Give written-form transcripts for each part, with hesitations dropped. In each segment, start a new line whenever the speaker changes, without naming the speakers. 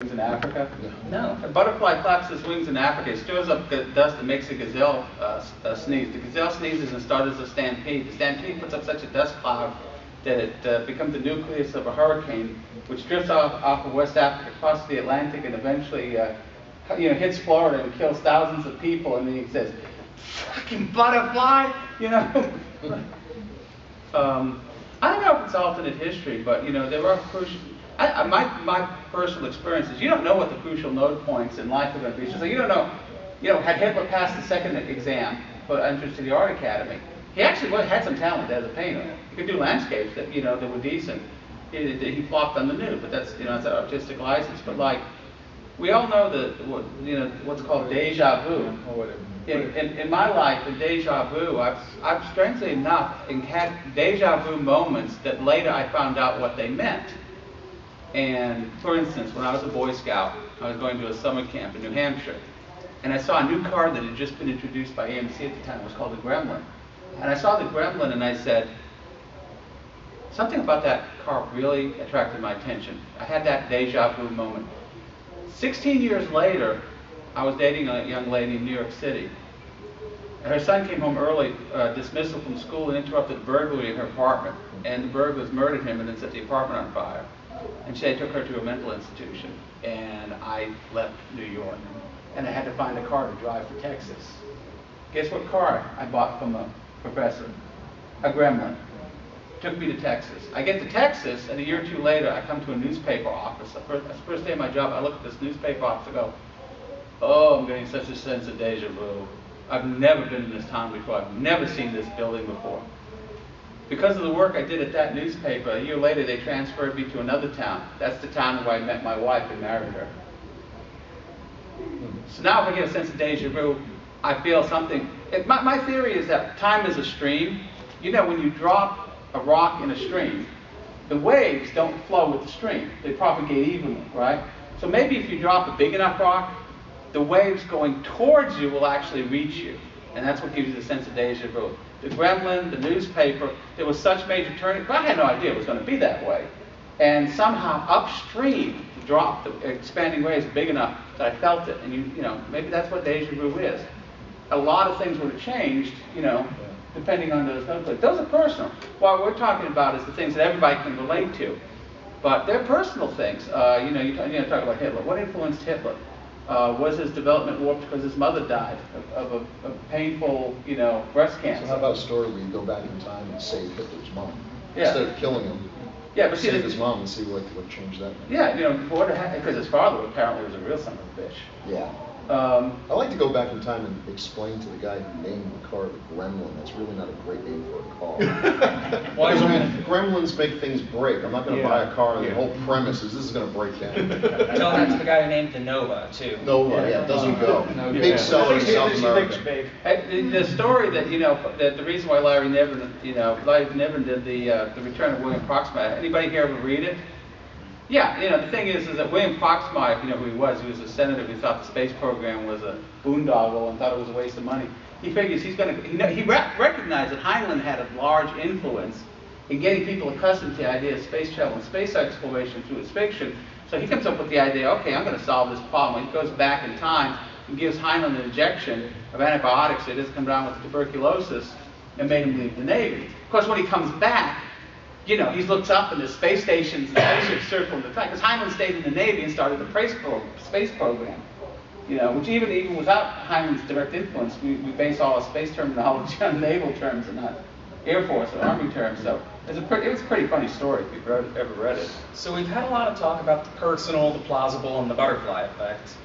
in Africa?
No.
A butterfly flaps its wings in Africa. It stirs up dust and makes a gazelle sneeze. The gazelle sneezes and starts a stampede. The stampede puts up such a dust cloud that it becomes the nucleus of a hurricane, which drifts off of West Africa, crosses the Atlantic, and eventually hits Florida and kills thousands of people. And then he says, "Fucking butterfly," I don't know if it's alternate history, but there are crucial. My personal experience is you don't know what the crucial node points in life are going to be. So you don't know. Had Hitler passed the second exam for entrance to the Art Academy, he actually had some talent as a painter. He could do landscapes that that were decent. He flopped on the nude, but that's that's an artistic license. But like we all know what's called déjà vu. In my life, in déjà vu, I've strangely enough had déjà vu moments that later I found out what they meant. And for instance, when I was a Boy Scout, I was going to a summer camp in New Hampshire, and I saw a new car that had just been introduced by AMC at the time. It was called the Gremlin. And I saw the Gremlin and I said, something about that car really attracted my attention. I had that déjà vu moment. 16 years later, I was dating a young lady in New York City. Her son came home early, dismissal from school, and interrupted burglary in her apartment. And the burglars murdered him and then set the apartment on fire. And she took her to a mental institution. And I left New York. And I had to find a car to drive to Texas. Guess what car I bought from a professor? A Gremlin. Took me to Texas. I get to Texas, and a year or two later, I come to a newspaper office. The first day of my job, I look at this newspaper office and go, oh, I'm getting such a sense of deja vu. I've never been in this town before. I've never seen this building before. Because of the work I did at that newspaper, a year later they transferred me to another town. That's the town where I met my wife and married her. So now if I get a sense of deja vu, I feel something. My theory is that time is a stream. When you drop a rock in a stream, the waves don't flow with the stream. They propagate evenly, right? So maybe if you drop a big enough rock, the waves going towards you will actually reach you. And that's what gives you the sense of deja vu. The Gremlin, the newspaper, there was such major turning, but I had no idea it was going to be that way. And somehow upstream, the drop, the expanding waves big enough that I felt it. And maybe that's what deja vu is. A lot of things would have changed, depending on those node. Those are personal. What we're talking about is the things that everybody can relate to. But they're personal things. You talk about Hitler. What influenced Hitler? Was his development warped because his mother died of a painful, breast cancer?
So how about a story where you go back in time and save Hitler's mom?
Yeah.
Instead of killing him,
yeah, but
save his mom and see what changed that.
Yeah, because his father apparently was a real son of a bitch.
Yeah. I like to go back in time and explain to the guy who named the car the Gremlin. That's really not a great name for a car. Because Gremlins make things break. I'm not going to buy a car and the whole premise is this is going to break down.
Tell that to the guy who named the Nova, too.
Nova, it doesn't go. Big seller in South America.
The story that, that the reason why Larry Niven did the Return of William Proxmire, anybody here ever read it? Yeah, the thing is that William Proxmire, who he was a senator who thought the space program was a boondoggle and thought it was a waste of money. He figures he recognized that Heinlein had a large influence in getting people accustomed to the idea of space travel and space exploration through his fiction. So he comes up with the idea, okay, I'm going to solve this problem. He goes back in time and gives Heinlein an injection of antibiotics so he doesn't come down with tuberculosis and made him leave the Navy. Of course, when he comes back, he looks up and the space stations, the spaceships circle the track. Because Heinlein stayed in the Navy and started the space program. Which even without Heinlein's direct influence, we base all our space terminology on naval terms and not Air Force or Army terms. So it was a pretty funny story if you've ever read it.
So we've had a lot of talk about the personal, the plausible, and the butterfly effect.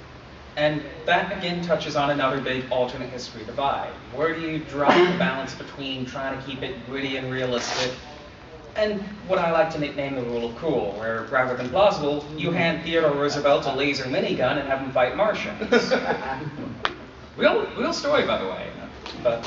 And that again touches on another big alternate history divide. Where do you drop the balance between trying to keep it gritty and realistic and what I like to nickname the rule of cool, where rather than plausible, you hand Theodore Roosevelt a laser minigun and have him fight Martians. Real story, by the way. But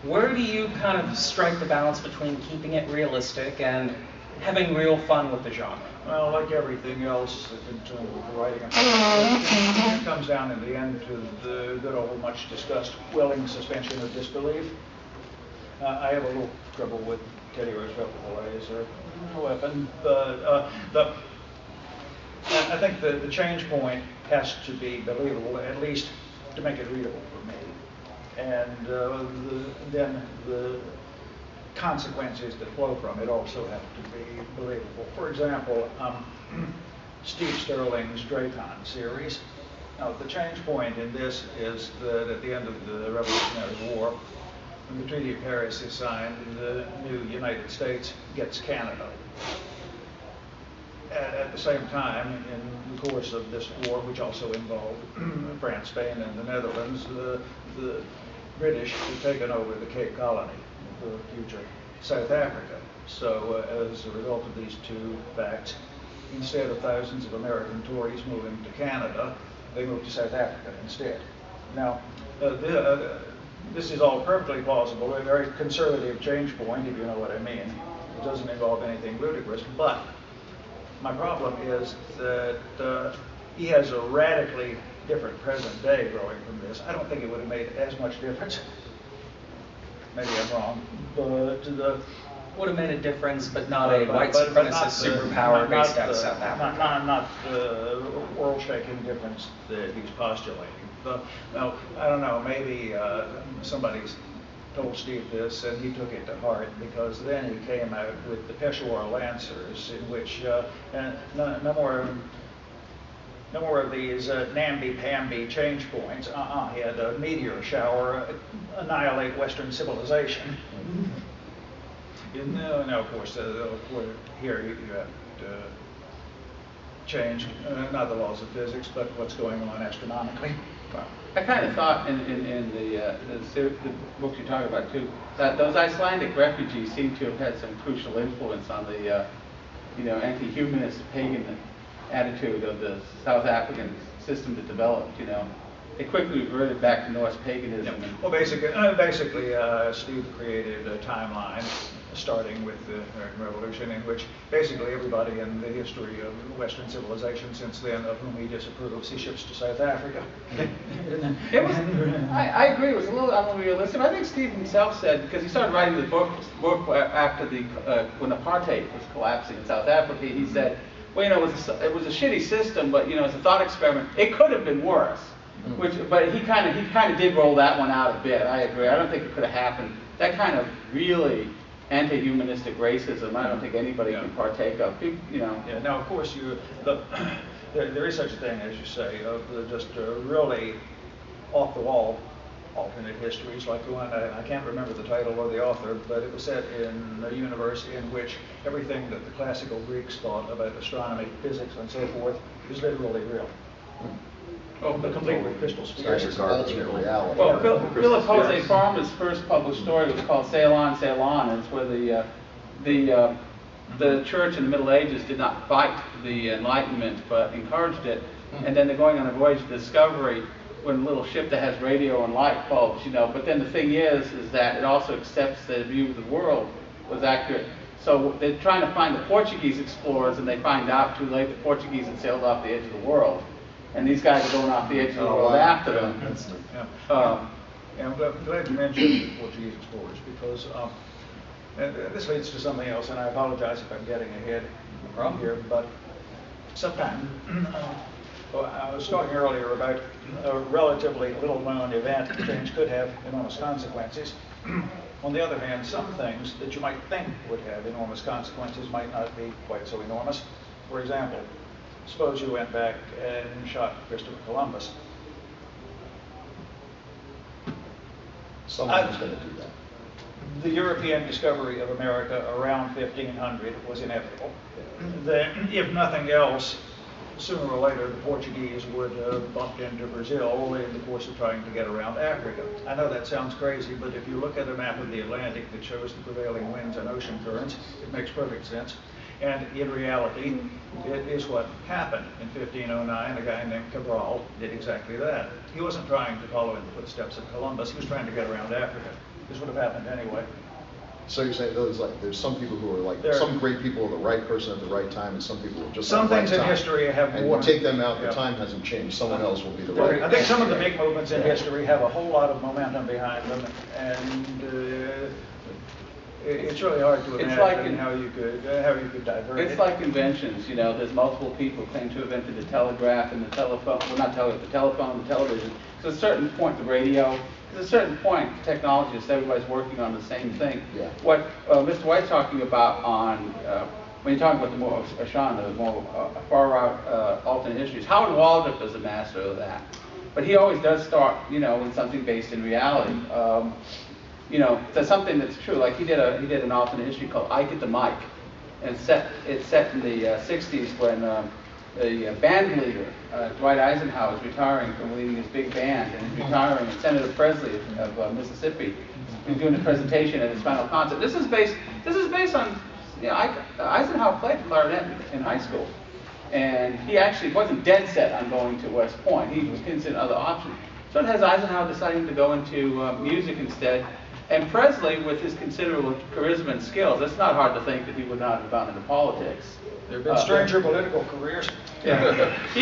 where do you kind of strike the balance between keeping it realistic and having real fun with the genre?
Well, like everything else in terms of writing, it comes down in the end to the good old, much discussed willing suspension of disbelief. I have a little trouble with Teddy Roosevelt with a laser weapon, but I think the change point has to be believable, at least to make it readable for me. And then the consequences that flow from it also have to be believable. For example, Steve Sterling's Dracon series. Now, the change point in this is that at the end of the Revolutionary War, when the Treaty of Paris is signed, the new United States gets Canada. At the same time, in the course of this war, which also involved France, Spain, and the Netherlands, the British had taken over the Cape Colony, the future South Africa. So as a result of these two facts, instead of thousands of American Tories moving to Canada, they moved to South Africa instead. Now, this is all perfectly plausible, a very conservative change point, if you know what I mean. It doesn't involve anything ludicrous, but my problem is that he has a radically different present day growing from this. I don't think it would have made as much difference. Maybe I'm wrong, but
would have made a difference, but not a white supremacist superpower based out of South Africa.
Not the world-shaking difference that he's postulating. Now, I don't know, maybe somebody's told Steve this and he took it to heart, because then he came out with the Peshawar Lancers, in which no more of these namby-pamby change points. He had a meteor shower annihilate Western civilization. Now, of course, here you have to change not the laws of physics, but what's going on astronomically.
I kind of thought in the book you talk about too, that those Icelandic refugees seem to have had some crucial influence on the anti-humanist pagan attitude of the South African system that developed. They quickly reverted back to Norse paganism.
Well, basically, Steve created a timeline starting with the American Revolution, in which basically everybody in the history of Western civilization since then, of whom he disapproves, he ships to South Africa.
It was, I agree, it was a little unrealistic. I think Steve himself said, because he started writing the book after when apartheid was collapsing in South Africa, he said, well, it was a shitty system, but as a thought experiment, it could have been worse. But he kind of did roll that one out a bit. I agree. I don't think it could have happened. That kind of really anti-humanistic racism, I don't think anybody can partake of.
Yeah. Now, of course, there is such a thing, as you say, of just really off-the-wall alternate histories, like the one, I can't remember the title or the author, but it was set in a universe in which everything that the classical Greeks thought about astronomy, physics, and so forth is literally real. But complete with crystal spheres.
Alternate reality.
Well, Philip Jose Farmer's first published story was called Sail On, Sail On, and it's where the church in the Middle Ages did not fight the Enlightenment, but encouraged it. And then they're going on a voyage of discovery with a little ship that has radio and light bulbs, But then the thing is that it also accepts the view of the world was accurate. So they're trying to find the Portuguese explorers, and they find out too late the Portuguese had sailed off the edge of the world. And these guys are going off the edge of the world after them.
I'm glad you mentioned Portuguese explorers, because this leads to something else, and I apologize if I'm getting ahead from here, but sometime, I was talking earlier about a relatively little-known event. Change could have enormous consequences. On the other hand, some things that you might think would have enormous consequences might not be quite so enormous. For example, suppose you went back and shot Christopher Columbus.
Someone was going to do that.
The European discovery of America around 1500 was inevitable. If nothing else, sooner or later the Portuguese would have bumped into Brazil in the course of trying to get around Africa. I know that sounds crazy, but if you look at a map of the Atlantic that shows the prevailing winds and ocean currents, it makes perfect sense. And in reality, it is what happened. In 1509, a guy named Cabral did exactly that. He wasn't trying to follow in the footsteps of Columbus, he was trying to get around Africa. This would have happened anyway.
So you're saying there's some people who are some great people, the right person at the right time, and some people who are just
some
at the right
things in
time.
history have
and
more.
you take them out, the time hasn't changed. Someone else will be the right.
I think some of the big movements in history have a whole lot of momentum behind them, and It's really hard to
It's
imagine
like
how you could divert it.
It's like inventions, you know, there's multiple people claim to have invented the telegraph and the telephone, well, not telegraph, the telephone, the television. So at a certain point, the radio, at a certain point, technologists, everybody's working on the same thing.
Yeah.
What Mr. White's talking about on, when you're talking about the more, Sean, the more far out alternate histories, Howard Waldrop is a master of that. But he always does start, you know, with something based in reality. You know, that's something that's true. Like he did an alternate history called Ike at the Mic, and it's set in the 60s when the band leader Dwight Eisenhower is retiring from leading his big band, and he's retiring. And Senator Presley of Mississippi is doing a presentation at his final concert. This is based on, you know, Eisenhower played clarinet in high school, and he actually wasn't dead set on going to West Point. He was considering other options. So it has Eisenhower deciding to go into music instead. And Presley, with his considerable charisma and skills, it's not hard to think that he would not have gone into politics.
There have been stranger political careers.
Yeah.